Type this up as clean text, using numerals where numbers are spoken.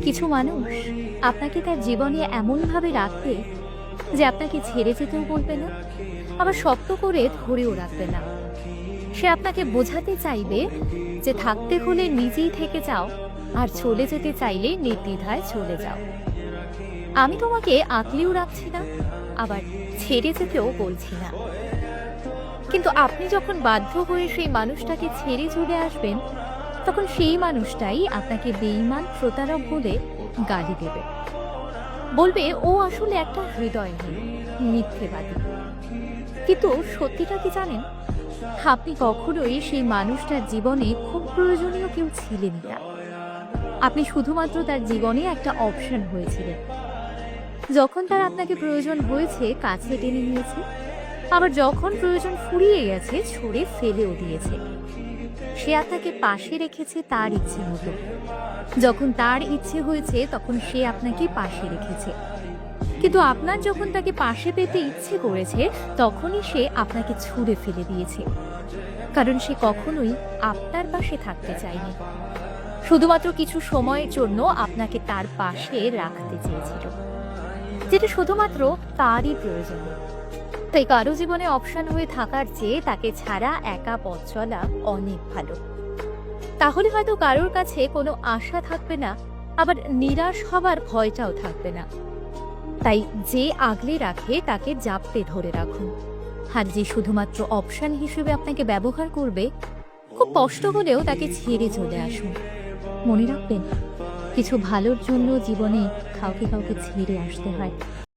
কিছু মানুষ আপনাকে তার জীবনে এমনভাবে রাখবে যে আপনাকে ছেড়ে যেতেও বলবে না, আবার শক্ত করে ধরেও রাখবে না। সে আপনাকে বোঝাতে চাইবে যে থাকতে হলে নিজেই থেকে যাও, আর চলে যেতে চাইলে নির্দ্বিধায় চলে যাও। আমি তোমাকে আঁকলেও রাখছি না, আবার ছেড়ে যেতেও বলছি না। কিন্তু আপনি যখন বাধ্য হয়ে সেই মানুষটাকে ছেড়ে চলে আসবেন, তখন সেই মানুষটাই আপনাকে বেঈমান, প্রতারক বলে গালি দেবে। বলবে ও আসলে একটা হৃদয়হীন, মিথ্যেবাদী। কিন্তু সত্যিটা কি জানেন? আপনি কখনোই সেই মানুষটার জীবনে খুব প্রয়োজনীয় কেউ ছিলেনই না। আপনি শুধুমাত্র তার জীবনে একটা অপশন হয়েছিলেন। যখন তার আপনাকে প্রয়োজন হয়েছে, কাছে টেনে নিয়েছে, আবার যখন প্রয়োজন ফুরিয়ে গেছে, ছুঁড়ে ফেলেও দিয়েছে। সে আপনাকে পাশে রেখেছে তার ইচ্ছে মতো। যখন তার ইচ্ছে হয়েছে, তখন সে আপনাকে পাশে রেখেছে। কিন্তু আপনার যখন তাকে পাশে পেতে ইচ্ছে করেছে, তখনই সে আপনাকে ছুঁড়ে ফেলে দিয়েছে। কারণ সে কখনোই আপনার পাশে থাকতে চায়নি, শুধুমাত্র কিছু সময়ের জন্য আপনাকে তার পাশে রাখতে চেয়েছিল, যেটা শুধুমাত্র তারই প্রয়োজন। তাই কারো জীবনে অপশন হয়ে থাকার চেয়ে তাকে ছাড়া একা পথ চলা অনেক ভালো। তাহলে হয়তো কারোর কাছে কোনো আশা থাকবে না, আবার নিরাশ হবার ভয়টাও থাকবে না। তাই যে আগলে রাখে তাকে জাপটে ধরে রাখুন, আর যে শুধুমাত্র অপশন হিসেবে আপনাকে ব্যবহার করবে, খুব কষ্ট হলেও তাকে ছেড়ে চলে আসুন। মনে রাখবেন, কিছু ভালোর জন্য জীবনে কাউকে কাউকে ছেড়ে আসতে হয়।